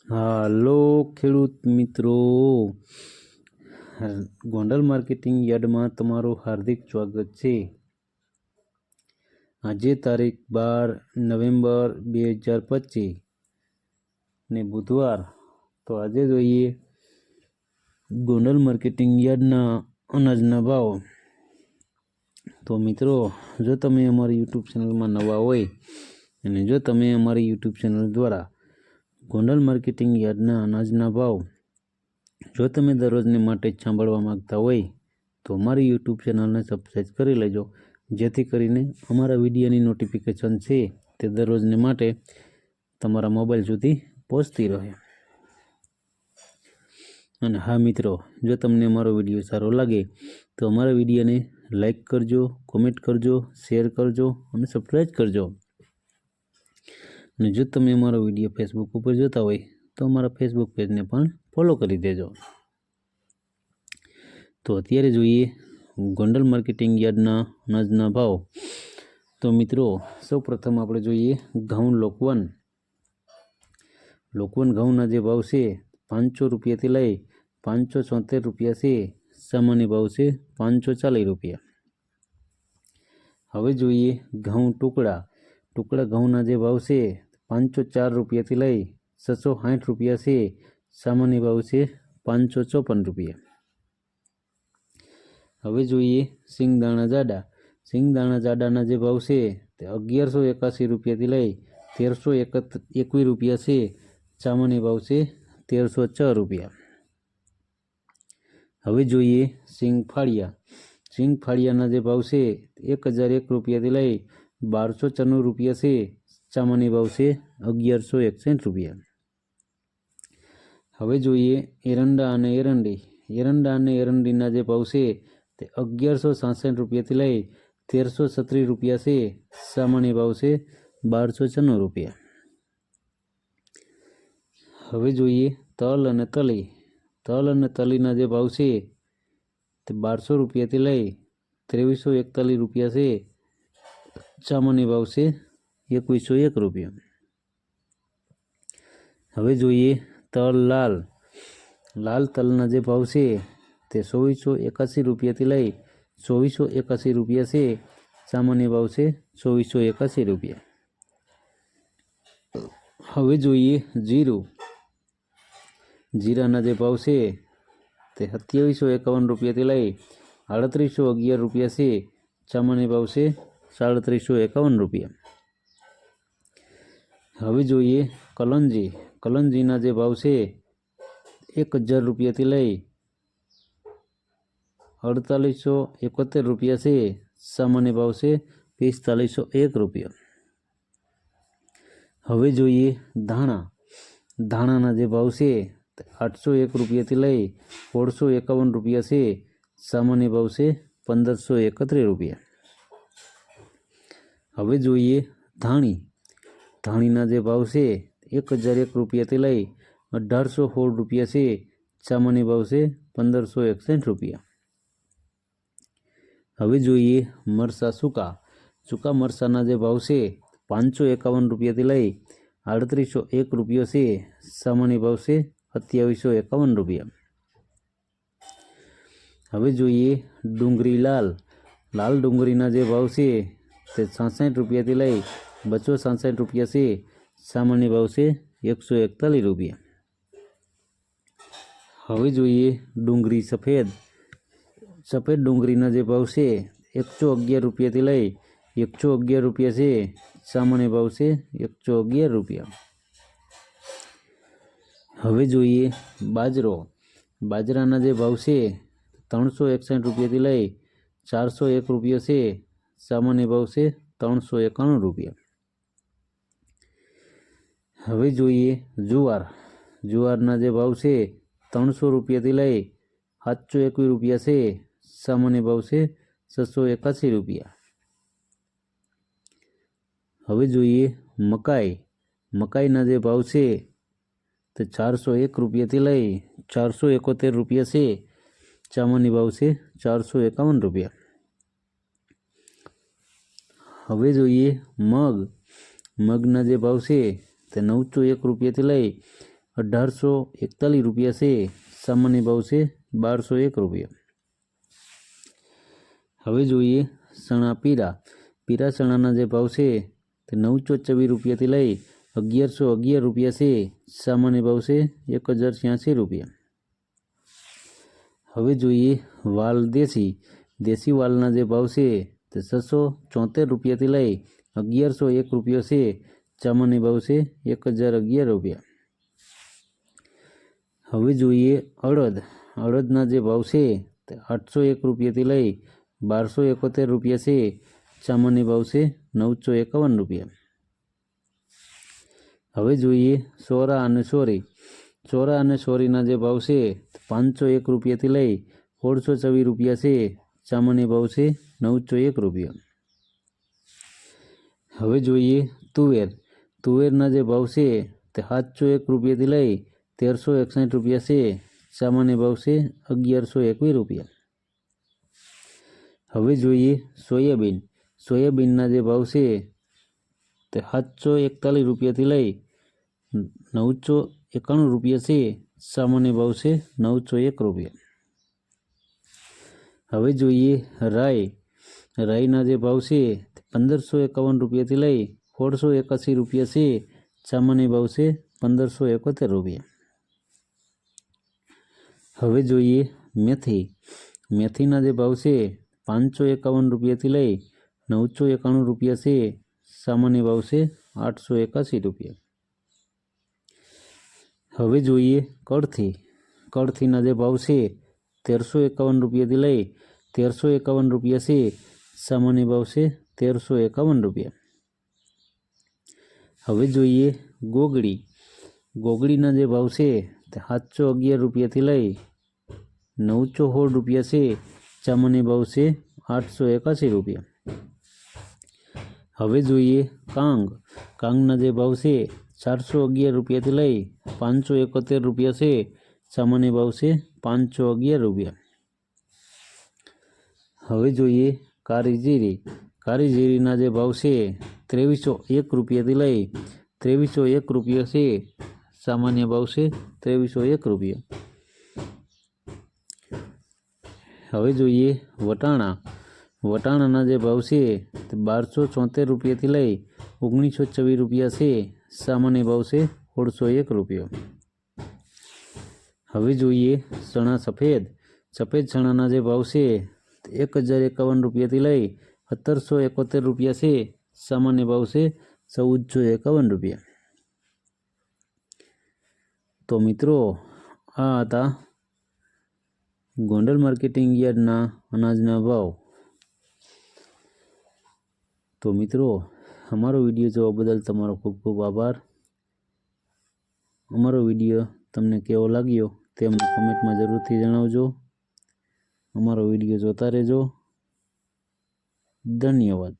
હાલો ખેડૂત મિત્રો, ગોંડલ માર્કેટિંગ યાર્ડમાં તમારું હાર્દિક સ્વાગત છે। આજે તારીખ 12 નવેમ્બર 2025 ને બુધવાર। તો આજે જોઈએ ગોંડલ માર્કેટિંગ યાર્ડના અનાજના ભાવ। તો મિત્રો, જો તમે અમારી યુટ્યુબ ચેનલમાં નવા હોય અને જો તમે અમારી યુટ્યુબ ચેનલ દ્વારા ગોંડલ માર્કેટિંગ યાર્ડના અનાજના ભાવ જો તમે દરરોજને માટે જ સાંભળવા માગતા હોય તો અમારી યુટ્યુબ ચેનલને સબસ્ક્રાઈબ કરી લેજો, જેથી કરીને અમારા વિડીયોની નોટિફિકેશન છે તે દરરોજને માટે તમારા મોબાઈલ સુધી પહોંચતી રહે। અને હા મિત્રો, જો તમને અમારો વિડીયો સારો લાગે તો અમારા વિડીયોને લાઈક કરજો, કોમેન્ટ કરજો, શેર કરજો અને સબસ્ક્રાઈબ કરજો। અને જો તમે અમારો વિડીયો ફેસબુક ઉપર જોતા હોય તો અમારા ફેસબુક પેજને પણ ફોલો કરી દેજો। તો અત્યારે જોઈએ ગોંડલ માર્કેટિંગ યાર્ડના અનાજના ભાવ। તો મિત્રો, સૌ પ્રથમ આપણે જોઈએ ઘઉં લોકવન। ઘઉંના જે ભાવ છે 500 રૂપિયાથી લઈ 576 રૂપિયા છે। સામાન્ય ભાવ છે 540 રૂપિયા। હવે જોઈએ ઘઉં ટુકડા ઘઉંના જે ભાવ છે 504 રૂપિયાથી લઈ 660 રૂપિયા છે। સામાન્ય ભાવ છે 554 રૂપિયા। હવે જોઈએ સિંગદાણા જાડાના જે ભાવ છે તે 1181 રૂપિયાથી લઈ 1321 રૂપિયા છે। સામાન્ય ભાવ છે 1306 રૂપિયા। હવે જોઈએ સિંગફાળિયાના જે ભાવ છે 1001 રૂપિયાથી લઈ 1294 રૂપિયા છે। સામાન્ય ભાવ છે 1161 રૂપિયા। હવે જોઈએ એરંડા અને એરંડીના જે ભાવ છે તે 1166 રૂપિયાથી લઈ 1336 રૂપિયા છે। સામાન્ય ભાવ છે 1296 રૂપિયા। હવે જોઈએ તલ અને તલીના જે ભાવ છે તે 1200 રૂપિયાથી લઈ 2341 રૂપિયા છે। સામાન્ય ભાવ છે 2101 રૂપિયા। હવે જોઈએ તલ લાલ તલના જે ભાવ છે તે 2481 રૂપિયાથી લઈ 2481 રૂપિયા છે। સામાન્ય ભાવ છે 2481 રૂપિયા। હવે જોઈએ જીરાના જે ભાવ છે તે 2751 રૂપિયાથી લઈ 3811 રૂપિયા છે। સામાન્ય ભાવ છે 3751 રૂપિયા। હવે જોઈએ કલંજીના જે ભાવ છે 1000 રૂપિયાથી લઈ 4871 રૂપિયા છે। સામાન્ય ભાવ છે 4501 રૂપિયા। હવે જોઈએ ધાણાના જે ભાવ છે 801 રૂપિયાથી લઈ 1651 રૂપિયા છે। સામાન્ય ભાવ છે 1531 રૂપિયા। હવે જોઈએ ધાણીના જે ભાવ છે 1001 રૂપિયાથી લઈ 1816 રૂપિયા છે। સામાન્ય ભાવ છે 1561 રૂપિયા। હવે જોઈએ સૂકા મરચાના જે ભાવ છે 551 રૂપિયાથી લઈ 3801 રૂપિયો છે। સામાન્ય ભાવ છે 2751 રૂપિયા। હવે જોઈએ ડુંગળી લાલ ડુંગળીના જે ભાવ છે તે 66 રૂપિયાથી લઈ 266 રૂપિયા છે। સામાન્ય ભાવ છે 141 રૂપિયા। હવે જોઈએ ડુંગળી સફેદ ડુંગળીના જે ભાવ છે 111 રૂપિયાથી લઈ 111 રૂપિયા છે। સામાન્ય ભાવ છે 111 રૂપિયા। હવે જોઈએ બાજરાના જે ભાવ છે 361 રૂપિયાથી લઈ 401 રૂપિયા છે। સામાન્ય ભાવ છે 391 રૂપિયા। હવે જોઈએ જુવારના જે ભાવ છે 300 રૂપિયાથી લઈ 721 રૂપિયા છે। સામાન્ય ભાવ છે 681 રૂપિયા। હવે જોઈએ મકાઈના જે ભાવ છે તે 401 રૂપિયાથી લઈ 471 રૂપિયા છે। સામાન્ય ભાવ છે 451 રૂપિયા। હવે જોઈએ મગના જે ભાવ છે તે 901 રૂપિયાથી લઈ 1841 रुपया से सामान्य भाव से 1201 रुपया। हवे जोईए चना पीरा। पीरा चनाना जे भाव से 924 रुपया थी लई 1111 रुपया से सामान्य भाव से 1086 रुपया। हवे जोईए वाल देसी। देसी वालना जे भाव से 674 रुपया थी लई 1101 रुपया से सामान्य भाव से 1011 रुपया। हवे जोईए अड़द। अड़दना जे भाव से 801 रुपया थी लई 1271 रुपया से सामान्य भाव से 951 रुपया। हवे जोईए सोरा अने सोरी। सोरा अने सोरीना जे भाव से 501 रुपया थी लई 1624 रुपया से सामान्य भाव से 901 रुपया। हवे जोईए तुवेर। तुवेरना जे भाव से 701 रुपया थी लई 1361 रुपया से सामान्य भाव से 1121 रुपया। हवे जोईए सोयाबीन। सोयाबीनना जे भाव से 741 रुपया थी लई 991 रुपया से सामान्य भाव से 901 रुपया। हवे जोईए राई। राईना जे भाव से 1551 रुपया थी लई 1681 रुपया से सामान्य भाव से 1571 रुपया। हवे जोईए मेथी। मेथीना जे भाव से 551 रुपया थी लई 991 रुपया से सामान्य भाव से 881 रुपया। हवे जोईए कड़थी। कड़थीना जे भाव से 1351 रुपया थी लई 1351 रुपया से सामान्य भाव से 1351 रुपया। हवे जोईए गोगड़ी। गोगड़ीना जे भाव से 711 रुपया थी लई 916 रुपया से सामान्य भाव से 881 रुपया। हवे जोईए कांग। कांगना जे भाव से 411 रुपया थी लई 571 रुपया से सामान्य भाव से 511 रुपया। हवे जोईए कारी जीरी। कारी जीरीना जे भाव से 2301 रुपया थी लई 2301 रुपया से सामान्य भाव से 2301 रुपया। हवे जोईए वटाणा। वटाणाना जे भाव से 1274 रुपया थी लई 1924 रुपया से सामान्य भाव से 1601 रुपया। हवे जोईए चना सफेद। सफेद चनाना जे भाव से 1051 रुपया थी लई 1771 रुपया से सामान्य भाव से 1451 रुपया। तो मित्रों आ था गोंडल मार्केटिंग यार्डना अनाजना भाव। तो मित्रों अमरो विडियो जोवा बदल तमारो खूब खूब आभार। अमरो विडियो तमने केवो लाग्यो ते अमने कमेंट में जरूर थी जणावजो। अमरो विडियो जोता रहेजो। धन्यवाद।